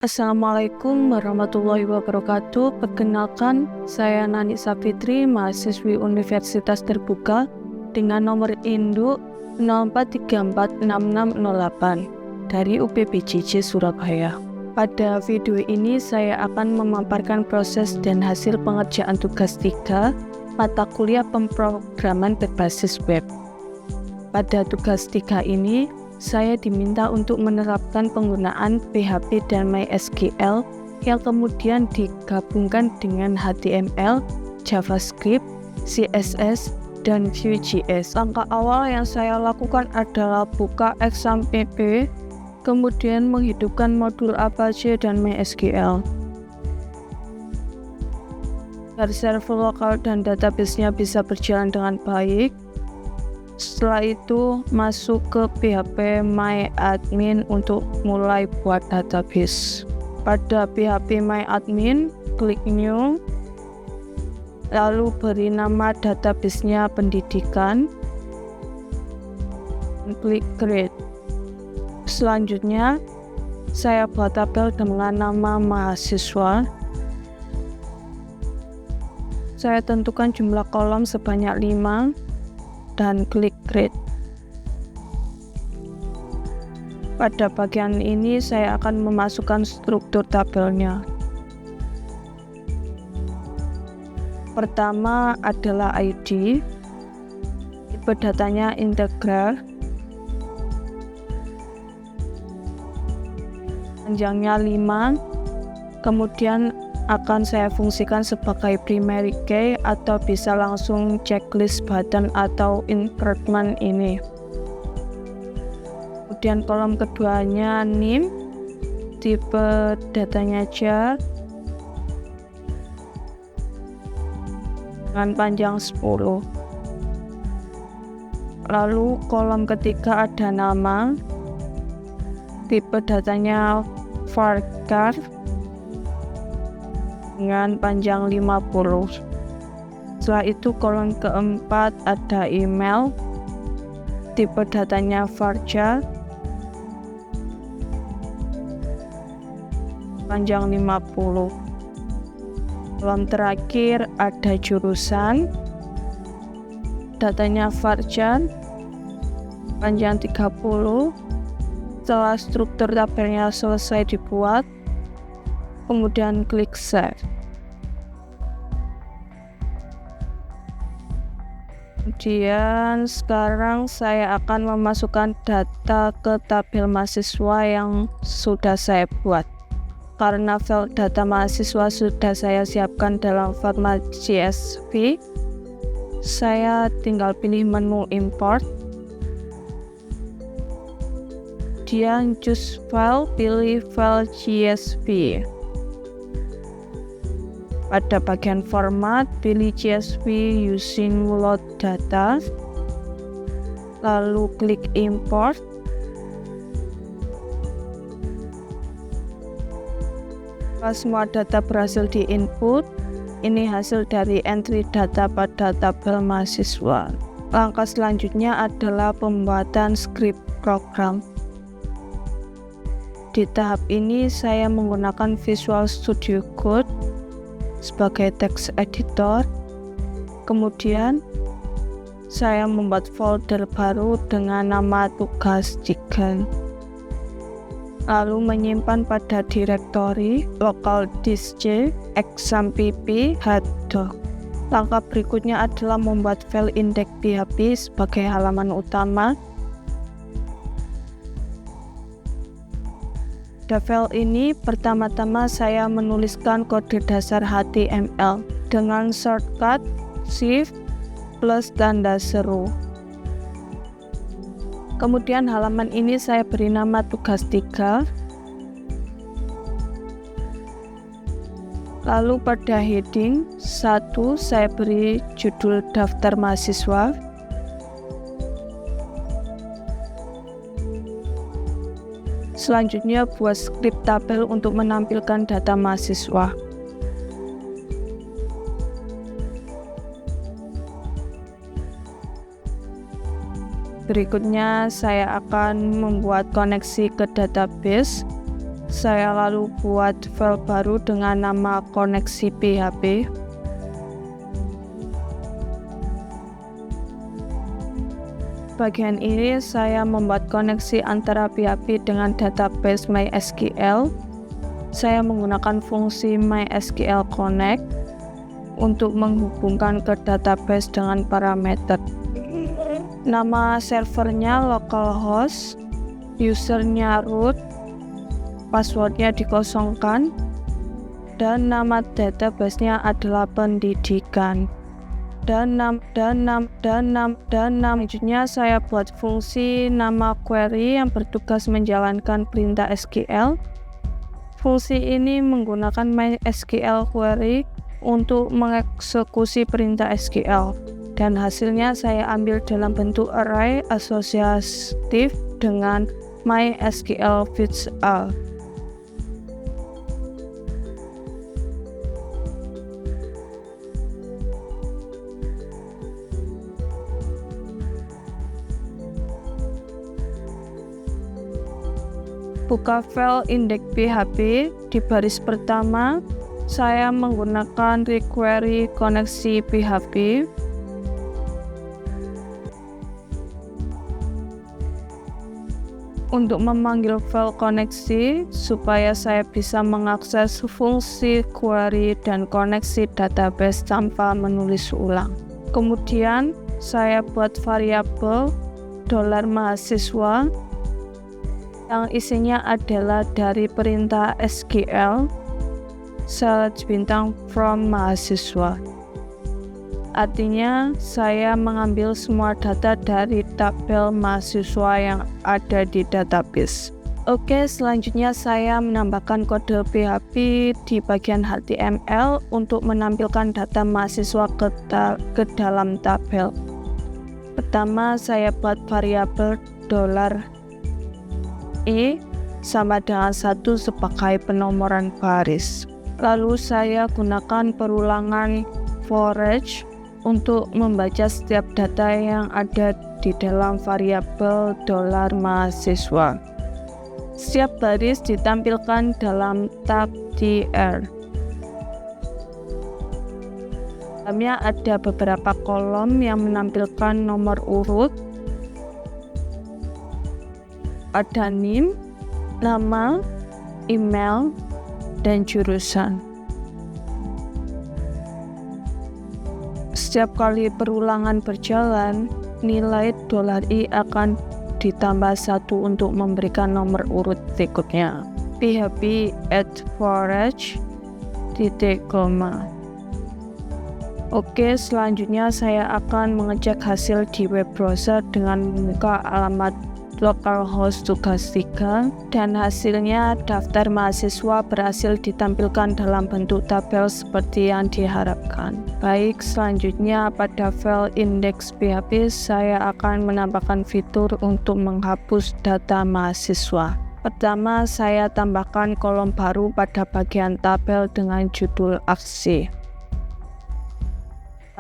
Assalamualaikum warahmatullahi wabarakatuh. Perkenalkan, saya Nani Sapitri, mahasiswi Universitas Terbuka dengan nomor induk 04346608 dari UPBJJ Surabaya. Pada video ini saya akan memaparkan proses dan hasil pengerjaan tugas 3 mata kuliah pemrograman berbasis web. Pada tugas 3 ini, saya diminta untuk menerapkan penggunaan PHP dan MySQL yang kemudian digabungkan dengan HTML, JavaScript, CSS, dan Vue.js. Langkah awal yang saya lakukan adalah buka XAMPP, kemudian menghidupkan modul Apache dan MySQL. Agar server lokal dan database-nya bisa berjalan dengan baik, setelah itu masuk ke PHP MyAdmin untuk mulai buat database. Pada PHP MyAdmin, klik New, lalu beri nama database-nya pendidikan, dan klik Create. Selanjutnya, saya buat tabel dengan nama mahasiswa. Saya tentukan jumlah kolom sebanyak 5 dan klik Create. Pada bagian ini saya akan memasukkan struktur tabelnya. Pertama adalah ID, tipe datanya integral, panjangnya 5, kemudian akan saya fungsikan sebagai primary key atau bisa langsung checklist button atau increment ini. Kemudian kolom keduanya name, tipe datanya jar, dengan panjang 10. Lalu kolom ketiga ada nama, tipe datanya varchar, dengan panjang 50. Setelah itu kolom keempat ada email, tipe datanya varchar, panjang 50. Kolom terakhir ada jurusan, datanya varchar, panjang 30. Setelah struktur tabelnya selesai dibuat, kemudian klik Save. Kemudian sekarang saya akan memasukkan data ke tabel mahasiswa yang sudah saya buat. Karena file data mahasiswa sudah saya siapkan dalam format CSV, saya tinggal pilih menu import. Kemudian choose file, pilih file CSV. Pada bagian format, pilih CSV using load data, lalu klik import. Setelah semua data berhasil di-input, ini hasil dari entry data pada tabel mahasiswa. Langkah selanjutnya adalah pembuatan script program. Di tahap ini saya menggunakan Visual Studio Code sebagai text editor. Kemudian saya membuat folder baru dengan nama tugas 3, lalu menyimpan pada direktori local disk C XAMPP head.doc. Langkah berikutnya adalah membuat file index PHP sebagai halaman utama. Pada file ini, pertama-tama saya menuliskan kode dasar HTML dengan shortcut Shift plus tanda seru. Kemudian halaman ini saya beri nama tugas 3. Lalu pada heading 1 saya beri judul daftar mahasiswa. Selanjutnya buat script tabel untuk menampilkan data mahasiswa. Berikutnya saya akan membuat koneksi ke database saya lalu buat file baru dengan nama koneksi PHP. Bagian ini saya membuat koneksi antara PHP dengan database MySQL. Saya menggunakan fungsi MySQL Connect untuk menghubungkan ke database dengan parameter. Nama servernya localhost, usernya root, passwordnya dikosongkan, dan nama databasenya adalah pendidikan. Dan selanjutnya saya buat fungsi nama query yang bertugas menjalankan perintah SQL. Fungsi ini menggunakan MySQL query untuk mengeksekusi perintah SQL, dan hasilnya saya ambil dalam bentuk array asosiatif dengan MySQL fits all. Buka file index PHP. Di baris pertama, saya menggunakan requery koneksi PHP. Untuk memanggil file koneksi, supaya saya bisa mengakses fungsi query dan koneksi database tanpa menulis ulang. Kemudian, saya buat variabel $mahasiswa yang isinya adalah dari perintah SQL select bintang from mahasiswa. Artinya saya mengambil semua data dari tabel mahasiswa yang ada di database. Oke, selanjutnya saya menambahkan kode PHP di bagian HTML untuk menampilkan data mahasiswa ke dalam tabel. Pertama, saya buat variabel $E sama dengan 1 sebagai penomoran baris. Lalu saya gunakan perulangan for each untuk membaca setiap data yang ada di dalam variabel $mahasiswa. Setiap baris ditampilkan dalam tab tr. Dalamnya ada beberapa kolom yang menampilkan nomor urut, ada NIM, nama, email, dan jurusan. Setiap kali perulangan berjalan, nilai $I akan ditambah 1 untuk memberikan nomor urut berikutnya. PHP add forage titik koma. Oke, selanjutnya saya akan mengecek hasil di web browser dengan membuka alamat localhost tugas 3, dan hasilnya daftar mahasiswa berhasil ditampilkan dalam bentuk tabel seperti yang diharapkan. Baik, selanjutnya pada file index PHP saya akan menambahkan fitur untuk menghapus data mahasiswa. Pertama, saya tambahkan kolom baru pada bagian tabel dengan judul aksi.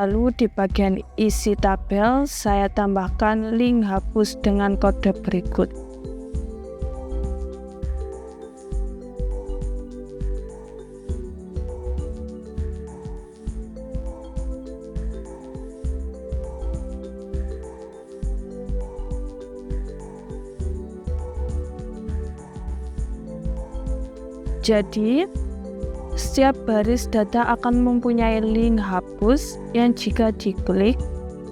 Lalu di bagian isi tabel, saya tambahkan link hapus dengan kode berikut. Jadi, setiap baris data akan mempunyai link hapus yang jika diklik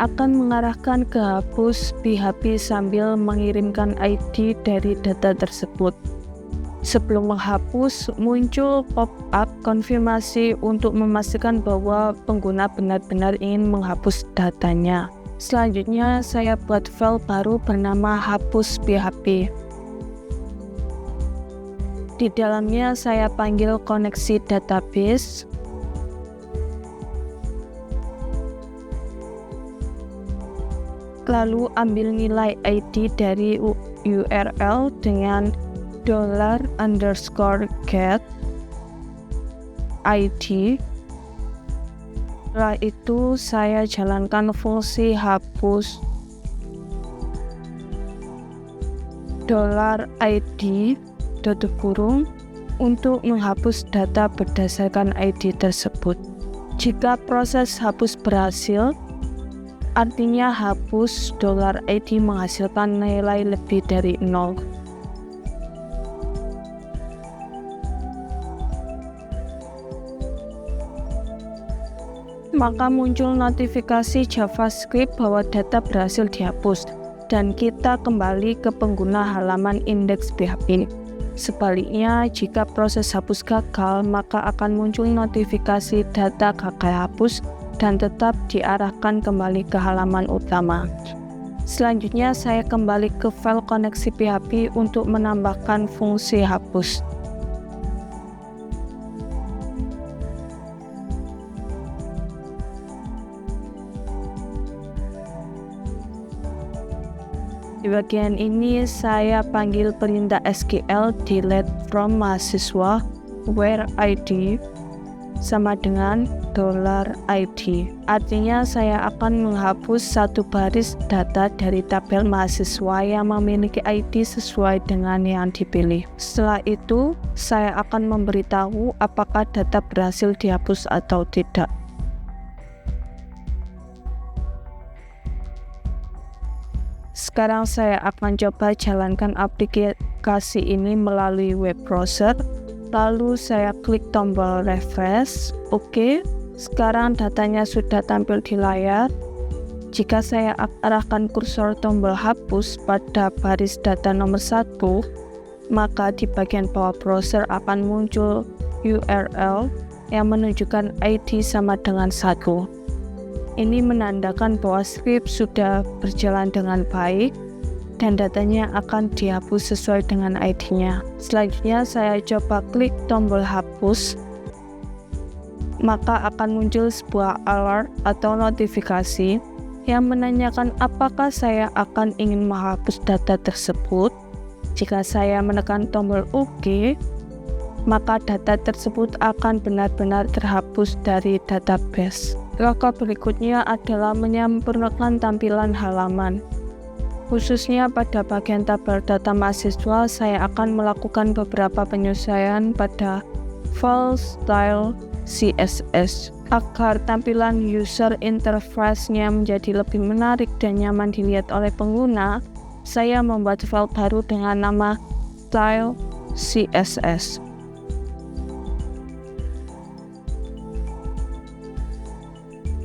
akan mengarahkan ke hapus PHP sambil mengirimkan ID dari data tersebut. Sebelum menghapus, muncul pop-up konfirmasi untuk memastikan bahwa pengguna benar-benar ingin menghapus datanya. Selanjutnya, saya buat file baru bernama hapus PHP. Di dalamnya saya panggil koneksi database, lalu ambil nilai ID dari URL dengan $_get ID. Setelah itu saya jalankan fungsi hapus $ID untuk menghapus data berdasarkan ID tersebut. Jika proses hapus berhasil, artinya hapus $ID menghasilkan nilai lebih dari 0. Maka muncul notifikasi JavaScript bahwa data berhasil dihapus, dan kita kembali ke pengguna halaman indeks PHP. Sebaliknya, jika proses hapus gagal, maka akan muncul notifikasi data gagal hapus dan tetap diarahkan kembali ke halaman utama. Selanjutnya, saya kembali ke file koneksi PHP untuk menambahkan fungsi hapus. Di bagian ini saya panggil perintah SQL delete from mahasiswa where ID sama dengan $ID. Artinya saya akan menghapus satu baris data dari tabel mahasiswa yang memiliki ID sesuai dengan yang dipilih. Setelah itu, saya akan memberitahu apakah data berhasil dihapus atau tidak. Sekarang saya akan coba jalankan aplikasi ini melalui web browser. Lalu saya klik tombol refresh. Oke, sekarang datanya sudah tampil di layar. Jika saya arahkan kursor tombol hapus pada baris data nomor 1, maka di bagian bawah browser akan muncul URL yang menunjukkan ID sama dengan 1. Ini menandakan bahwa script sudah berjalan dengan baik dan datanya akan dihapus sesuai dengan ID-nya. Selanjutnya saya coba klik tombol hapus, maka akan muncul sebuah alert atau notifikasi yang menanyakan apakah saya akan ingin menghapus data tersebut. Jika saya menekan tombol OK, maka data tersebut akan benar-benar terhapus dari database. Langkah berikutnya adalah menyempurnakan tampilan halaman. Khususnya pada bagian tabel data mahasiswa, saya akan melakukan beberapa penyesuaian pada file style CSS agar tampilan user interface-nya menjadi lebih menarik dan nyaman dilihat oleh pengguna. Saya membuat file baru dengan nama style CSS.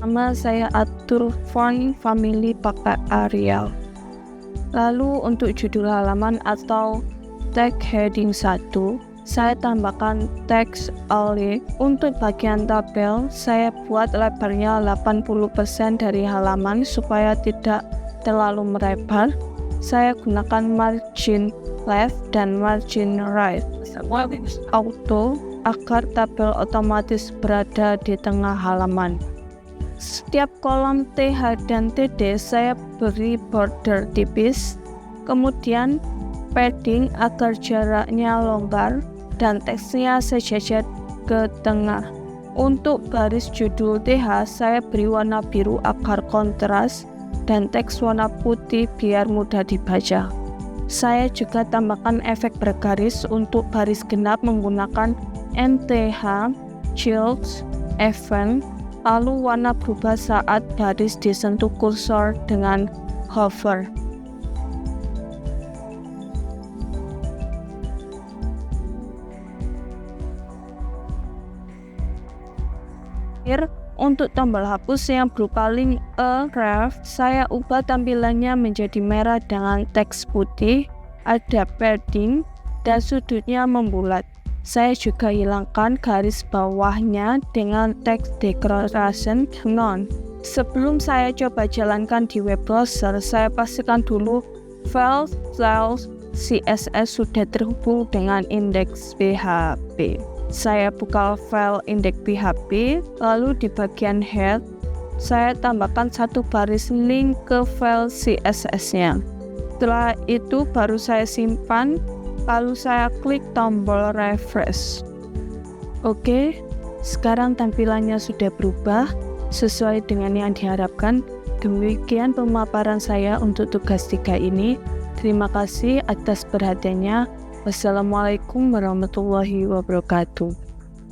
Pertama, saya atur font family pakai Arial. Lalu untuk judul halaman atau tag heading 1, saya tambahkan teks only. Untuk bagian tabel, saya buat lebarnya 80% dari halaman supaya tidak terlalu melebar. Saya gunakan margin left dan margin right auto agar tabel otomatis berada di tengah halaman. Setiap kolom TH dan TD saya beri border tipis, kemudian padding agar jaraknya longgar dan teksnya sejajar ke tengah. Untuk baris judul TH saya beri warna biru agar kontras dan teks warna putih biar mudah dibaca. Saya juga tambahkan efek bergaris untuk baris genap menggunakan NTH, Shield, Event. Lalu warna berubah saat baris disentuh kursor dengan hover. Untuk tombol hapus yang berupa link ref, saya ubah tampilannya menjadi merah dengan teks putih, ada padding, dan sudutnya membulat. Saya juga hilangkan garis bawahnya dengan teks decoration none. Sebelum saya coba jalankan di web browser, saya pastikan dulu file style CSS sudah terhubung dengan indeks PHP. Saya buka file indeks PHP, lalu di bagian head, saya tambahkan satu baris link ke file CSS-nya. Setelah itu baru saya simpan. Lalu saya klik tombol refresh. Oke, sekarang tampilannya sudah berubah sesuai dengan yang diharapkan. Demikian pemaparan saya untuk tugas 3 ini. Terima kasih atas perhatiannya. Wassalamualaikum warahmatullahi wabarakatuh.